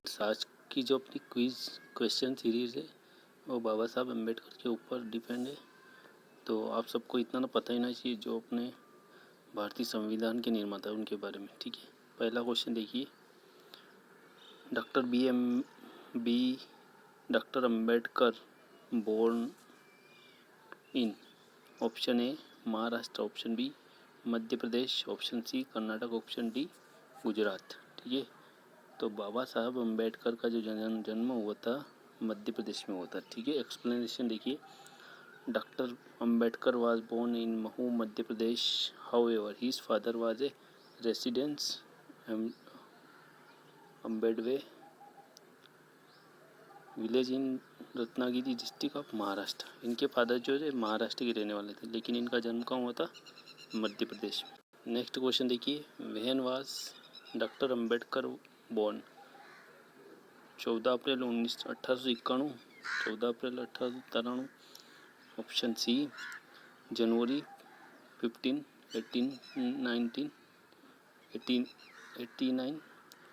आज की जो अपनी क्विज क्वेश्चन सीरीज़ है वो बाबा साहब अम्बेडकर के ऊपर डिपेंड है। तो आप सबको इतना ना पता ही ना चाहिए जो अपने भारतीय संविधान के निर्माता उनके बारे में। ठीक है, पहला क्वेश्चन देखिए, doctor Ambedkar born in option A Maharashtra, option B Madhya Pradesh, option C Karnataka, option D Gujarat. ठीक है, तो बाबा साहब अम्बेडकर का जो जन्म हुआ था मध्य प्रदेश में हुआ था। ठीक है, एक्सप्लेनेशन देखिए, doctor Ambedkar was born in Mhow Madhya Pradesh, however his father was a residence Ambadawe village in Ratnagiri district of Maharashtra. इनके फादर जो है महाराष्ट्र के रहने वाले थे, लेकिन इनका जन्म कहाँ हुआ था? मध्य प्रदेश में। नेक्स्ट क्वेश्चन देखिए, when was doctor Ambedkar born? 14 April 1891, 14 April 1893, option C January 15, 1989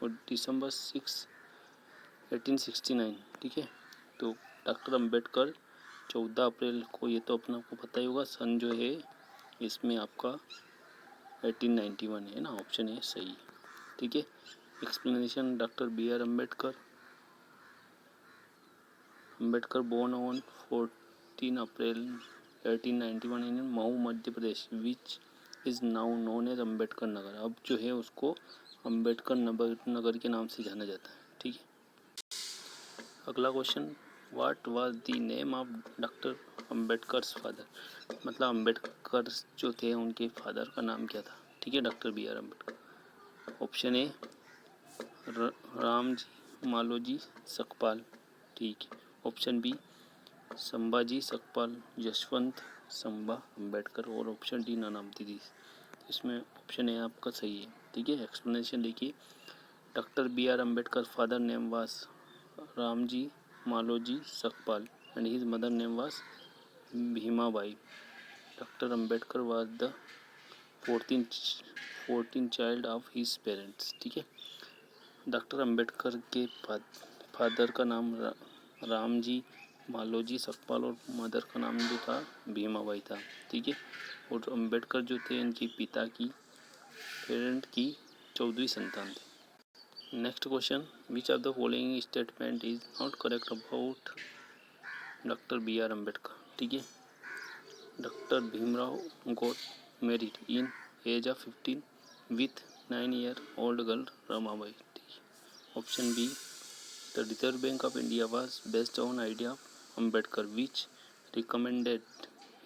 और दिसंबर 6, 1869। ठीक है, तो डॉक्टर अम्बेडकर 14 अप्रैल को, ये तो अपना आपको पता ही होगा, सन जो है इसमें आपका 1891 है ना, ऑप्शन ए सही। ठीक है, explanation, doctor B R Ambedkar born on 14 April 1891 in Mhow Madhya Pradesh which is now known as Ambedkar Nagar. अब जो है उसको अम्बेडकर नगर के नाम से जाना जाता है। ठीक है, अगला question, what was the name of doctor Ambedkar's father? मतलब अम्बेडकर जो थे उनके फादर का नाम क्या था? ठीक है, doctor B R Ambedkar. Option A Ramji Maloji Sakpal. ठीक है, ऑप्शन बी संभाजी सकपाल, यशवंत संभा अम्बेडकर, और option D none of these. इसमें ऑप्शन ए आपका सही है। ठीक है, एक्सप्लेनेशन देखिए, doctor B R Ambedkar father name was Ramji Maloji Sakpal and his mother name was Bhimabai. Doctor Ambedkar was the 14th child of his parents। ठीक है, डॉक्टर अम्बेडकर के फादर का नाम रामजी मालोजी सकपाल और मदर का नाम जो था भीमाबाई था। ठीक है, और अम्बेडकर जो थे इनकी पिता की पेरेंट की 14वीं संतान थे। Next question, which of the following statement is not correct about doctor B R Ambedkar? ठीक है, doctor Bhimrao got married in age of 15 with 9-year-old girl Ramabai. Option B the reserve bank of India was based on idea of Ambedkar which recommended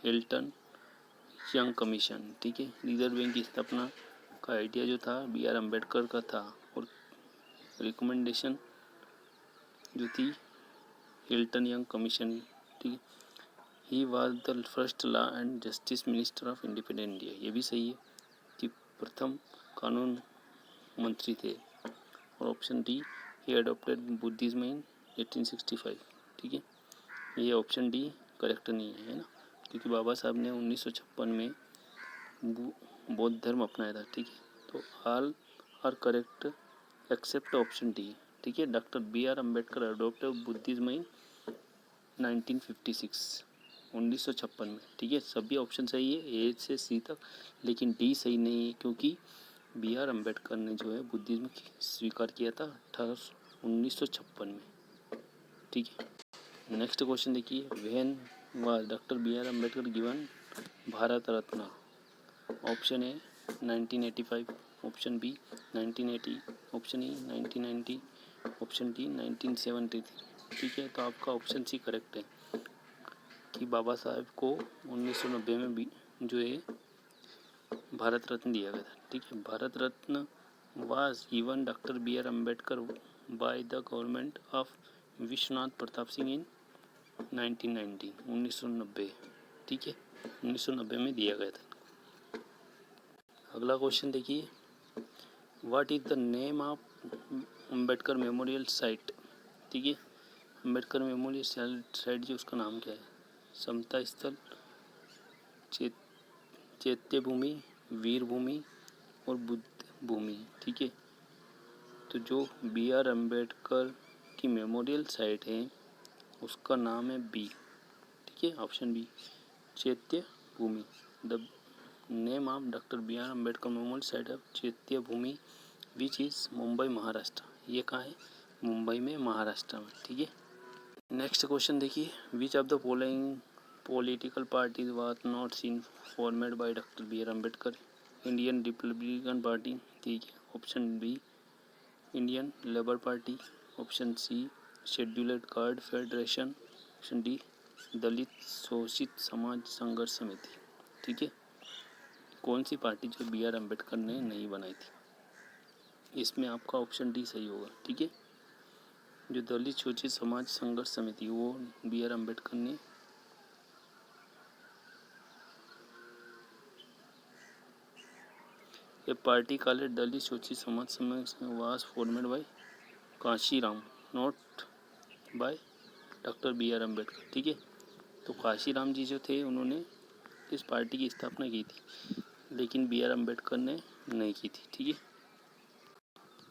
Hilton Young commission. ठीक है, reserve bank की स्थापना का idea जो था B R Ambedkar का था और रिकमेंडेशन जो थी हिल्टन यंग कमीशन। ठीक है, he was the first law and justice minister of independent India. ये भी सही है कि प्रथम कानून मंत्री थे। और ऑप्शन डी ही अडोप्टेड बुद्धिज्म इन 1865। ठीक है, ये ऑप्शन डी करेक्ट नहीं है ना, क्योंकि बाबा साहब ने 1956 में बौद्ध धर्म अपनाया था। ठीक है, तो all are correct except option D. ठीक है, doctor B R Ambedkar adopted Buddhism in 1956 में। ठीक है, सभी ऑप्शन सही है ए से सी तक, लेकिन डी सही नहीं है, क्योंकि बी आर अम्बेडकर ने जो है बुद्धिज्म स्वीकार किया था 1956 में। ठीक है, नेक्स्ट क्वेश्चन देखिए, when was doctor B R Ambedkar given Bharat Ratna? Option A 1985, option B 1980, option E 1990, option D 1973। ठीक है, तो आपका ऑप्शन सी करेक्ट है कि बाबा साहब को 1990 में भी जो है भारत रत्न दिया गया था। ठीक है, Bharat Ratna was given doctor B R Ambedkar by the government of Vishwanath Pratap Singh in 1990, 1990। ठीक है, 1990 में दिया गया था। अगला क्वेश्चन देखिए, what is the name of Ambedkar memorial site? ठीक है, अम्बेडकर मेमोरियल साइट जो उसका नाम क्या है? समता स्थल, चैत्य भूमि, वीर भूमि और बुद्ध भूमि। ठीक है, तो जो बी आर अम्बेडकर की मेमोरियल साइट है उसका नाम है बी, ठीक है, option B Chaitya Bhoomi. The name of doctor B R Ambedkar memorial site of Chaitya Bhoomi which is Mumbai Maharashtra. ये कहाँ है? मुंबई में, महाराष्ट्र में, ठीक है। नेक्स्ट क्वेश्चन देखिए, which of the following political parties was not seen formed by doctor B R Ambedkar. Indian Republican party, ठीक है, option B Indian Labour party, option C scheduled caste federation, option D Dalit Shoshit Samaj Sangharsh Samiti, ठीक है। कौन सी party जो B R Ambedkar ने नहीं बनाई थी? इसमें आपका ऑप्शन डी सही होगा, ठीक है। जो दलित शोषित समाज संघर्ष समिति वो बी आर अम्बेडकर ने ये party called Dalit Shoshit Samaj was formed by Kashiram, not by doctor B R Ambedkar, ठीक है। तो काशीराम जी जो थे उन्होंने इस पार्टी की स्थापना की थी, लेकिन बी आर अम्बेडकर ने नहीं की थी, ठीक है।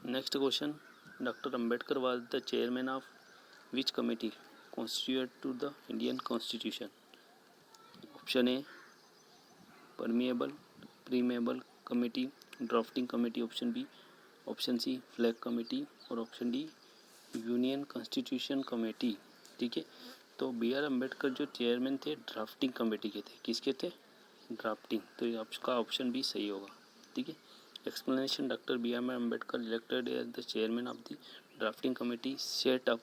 Next question, doctor Ambedkar was the chairman of which committee constitute to the Indian constitution. Option A permeable preamble committee, drafting committee, option B, option C flag committee और option D union constitution committee, ठीक है। तो B R Ambedkar जो chairman थे drafting committee के थे, किसके थे? ड्राफ्टिंग, तो ये आपका ऑप्शन बी सही होगा, ठीक है। Explanation, doctor B R Ambedkar elected as the chairman of the drafting committee set up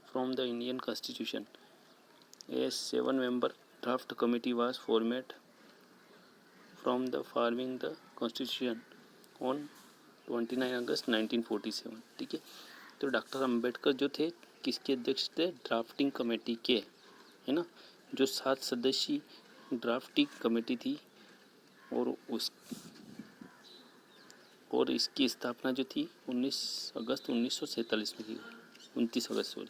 from the Indian constitution. A 7-member draft committee was formed from the forming the constitution on 29 अगस्त 1947, ठीक है। तो doctor Ambedkar जो थे किसके अध्यक्ष थे? Drafting committee के, है ना, जो 7 सदस्यीय ड्राफ्टिंग कमेटी थी और इसकी स्थापना जो थी 19 अगस्त 1947 में की, 29 अगस्त सॉरी।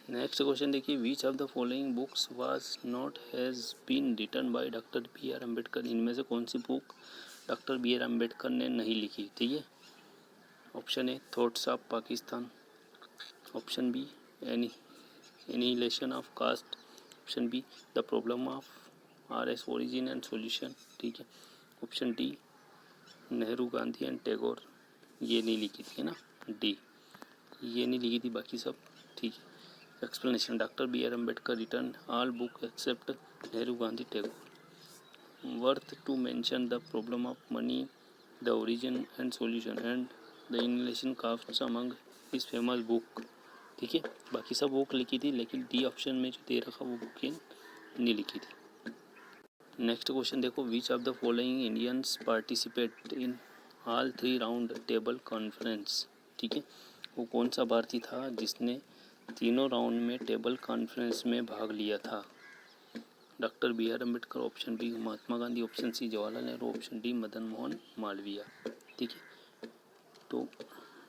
नेक्स्ट क्वेश्चन देखिए, which of the following books was not has been written by doctor B R Ambedkar. इनमें से कौन सी book doctor B R Ambedkar ने नहीं लिखी, ठीक है। Option A thoughts of Pakistan, option B annihilation of caste, option B the problem of R S origin and solution, ठीक है। Option D Nehru Gandhi and Tagore, ये नहीं लिखी थी, है ना, डी ये नहीं लिखी थी, बाकी सब ठीक है। Explanation, doctor B R Ambedkar return all book except Nehru Gandhi Tagore. Worth to mention the problem of money, the origin and solution and the annihilation castes among is famous book, ठीक है। बाकी सब बुक लिखी थी, लेकिन डी ऑप्शन में जो दे रखा वो बुक नहीं लिखी थी। नेक्स्ट क्वेश्चन देखो, विच of the following Indians participate in all 3 round table conference, ठीक है। वो कौन सा भारतीय था जिसने तीनों राउंड में टेबल कॉन्फ्रेंस में भाग लिया था? Doctor B R Ambedkar, option B Mahatma Gandhi, option C Jawaharlal Nehru, option D Madan Mohan Malaviya, ठीक है। तो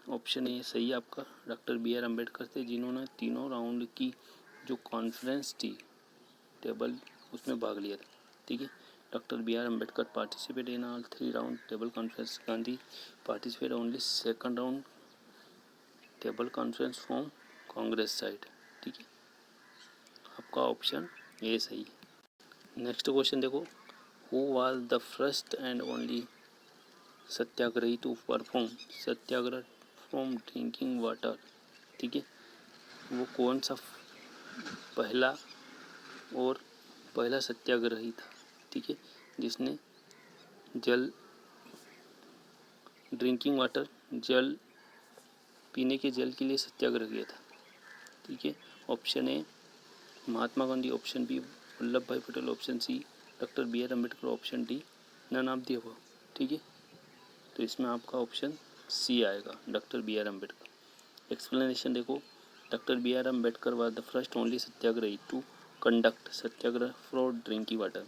ऑप्शन ए सही है आपका, डॉक्टर बी आर अम्बेडकर थे जिन्होंने तीनों राउंड की जो कॉन्फ्रेंस थी टेबल उसमें भाग लिया था, ठीक है। Doctor B R Ambedkar participate in all 3 round table conference, Gandhi participate only 2nd round table conference from Congress side, ठीक है। आपका ऑप्शन ए सही है। नेक्स्ट क्वेश्चन देखो, who was the first and only satyagrahi to perform satyagraha from drinking water, ठीक है। वो कौन सा पहला सत्याग्रही था, ठीक है, जिसने ड्रिंकिंग वाटर जल पीने के जल के लिए सत्याग्रह किया था, ठीक है। Option A Mahatma Gandhi, option B Vallabh Bhai Patel, option C doctor B R Ambedkar, option D none of the above, ठीक है। तो इसमें आपका ऑप्शन सी आएगा, doctor B R Ambedkar. Explanation देखो, doctor B R Ambedkar was the first only satyagrahi to conduct satyagraha for drinking water.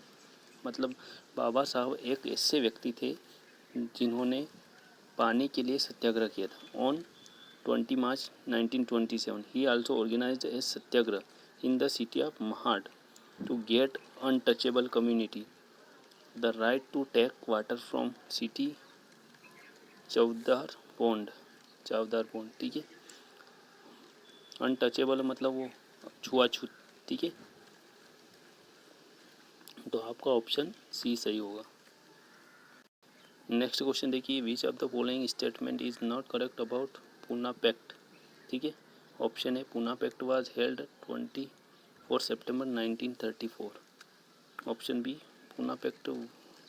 मतलब बाबा साहब एक ऐसे व्यक्ति थे जिन्होंने पानी के लिए सत्याग्रह किया था। On 20 March 1927 he also organized a satyagrah in the city of Mahad to get untouchable community the right to take water from city Chavdar pond, Chavdar pond, ठीक है। अनटचेबल मतलब वो छुआछूत, ठीक है। तो आपका ऑप्शन सी सही होगा। नेक्स्ट क्वेश्चन देखिए, which of the following statement is not correct about Poona pact, ठीक है। Option A, Poona pact was held 24 September 1934। Option B, Poona pact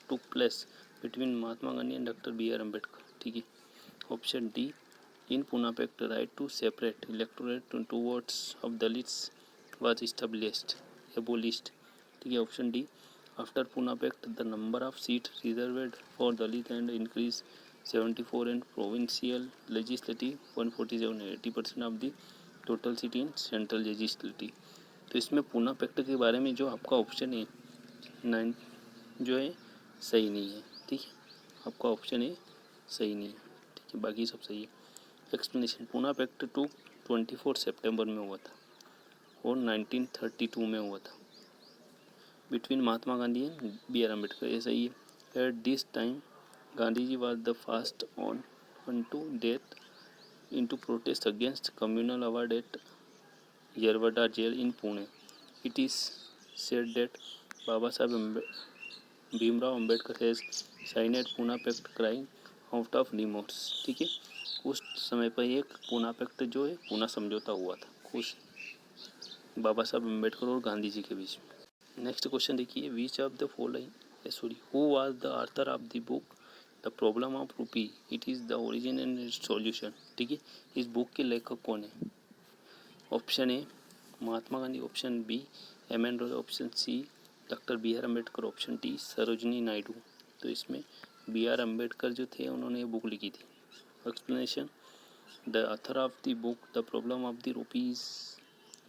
took place between Mahatma Gandhi and doctor B R Ambedkar, ठीक है। Option D, in Poona pact right to separate electorate towards of Dalits was established abolished, ठीक है। Option D, after Poona pact the number of seat reserved for Dalit and increase 74 and provincial legislative 147, 80% of the total seat in central legislative. तो इसमें Poona pact के बारे में जो आपका option है 9 जो है सही नहीं है, ठीक है। आपका ऑप्शन है सही नहीं है, ठीक है, बाकी सब सही है। एक्सप्लेनेशन, पूना पैक्ट 24 सितंबर में हुआ था और 1932 में हुआ था between Mahatma Gandhi and B R Ambedkar, ये सही है। At this time Gandhi ji was the fast unto death in to protest against communal award at Yerwada jail in Pune. It is said that Baba Saheb Bhimrao Ambedkar has signed Poona pact crying out of remorse, ठीक है। उस समय पर एक Poona pact जो है पूना समझौता हुआ था उस बाबा साहब अम्बेडकर और गांधी जी के बीच में। नेक्स्ट क्वेश्चन देखिए, which of the following who was the author of the book the problem of rupee, it is the origin and solution, ठीक है। इस बुक के लेखक कौन है? Option A, Mahatma Gandhi. Option B, M N Roy. Option C, doctor B R Ambedkar. Option D, Sarojini Naidu. तो इसमें B R Ambedkar जो थे उन्होंने ये बुक लिखी थी। Explanation, the author of the book the problem of the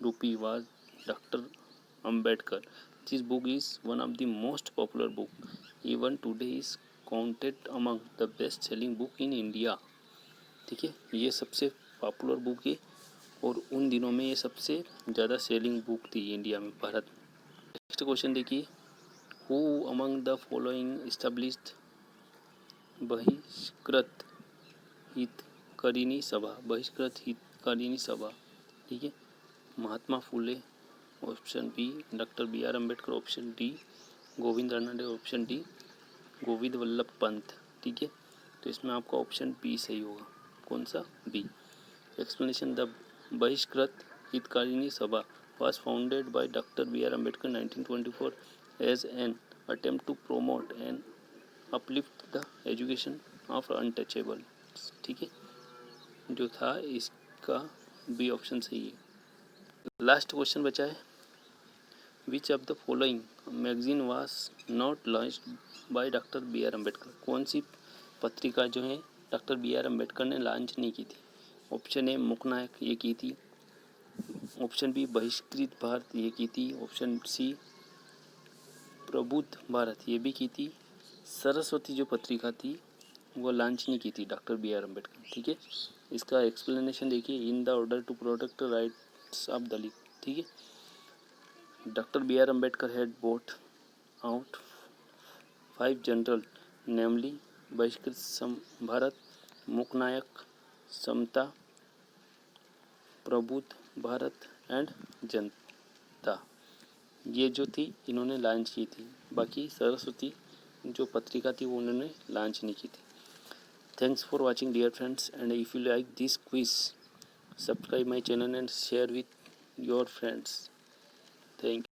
rupee was doctor Ambedkar. This book is one of the most popular book. Even today is counted among the best selling book in India. ठीक है, ये सबसे popular book है और उन दिनों में ये सबसे ज़्यादा सेलिंग बुक थी इंडिया में, भारत में। नेक्स्ट क्वेश्चन देखिए, who among the following established Bahishkrit Hitkarini Sabha, Bahishkrit Hitkarini Sabha, ठीक है। Mahatma Phule. Option B, doctor B R Ambedkar. Option D, Govind Ranade. Option D, Govind Vallabh Pant, ठीक है। तो इसमें आपका ऑप्शन बी सही होगा। कौन सा? बी। एक्सप्लेनेशन, द बहिष्कृत हितकारिणी सभा was founded by Dr. B. R. Ambedkar 1924 as an attempt to promote and uplift the education of untouchable, ठीक है। जो था इसका बी ऑप्शन सही है। लास्ट क्वेश्चन बचा है, which of the following magazine was not launched by doctor B R Ambedkar, कौन सी पत्रिका जो है डॉक्टर बी आर अम्बेडकर ने लॉन्च नहीं की थी? ऑप्शन ए, मुकनायक, ये की थी। ऑप्शन बी, बहिष्कृत भारत, ये की थी। ऑप्शन सी, प्रबुद्ध भारत, ये भी की थी। सरस्वती जो पत्रिका थी वो लॉन्च नहीं की थी डॉक्टर बी आर अम्बेडकर, ठीक है। इसका एक्सप्लेनेशन देखिए, in the order to protect rights of Dalit, ठीक है। Doctor B R Ambedkar had brought out 5 journal, namely Bahishkrit Bharat, Mooknayak, समता, प्रबुद्ध भारत एंड जनता, ये जो थी इन्होंने लॉन्च की थी। बाकी सरस्वती जो पत्रिका थी वो उन्होंने लॉन्च नहीं की थी। Thanks for watching, dear friends, and if you like this quiz, subscribe my channel and share with your friends. Thank you.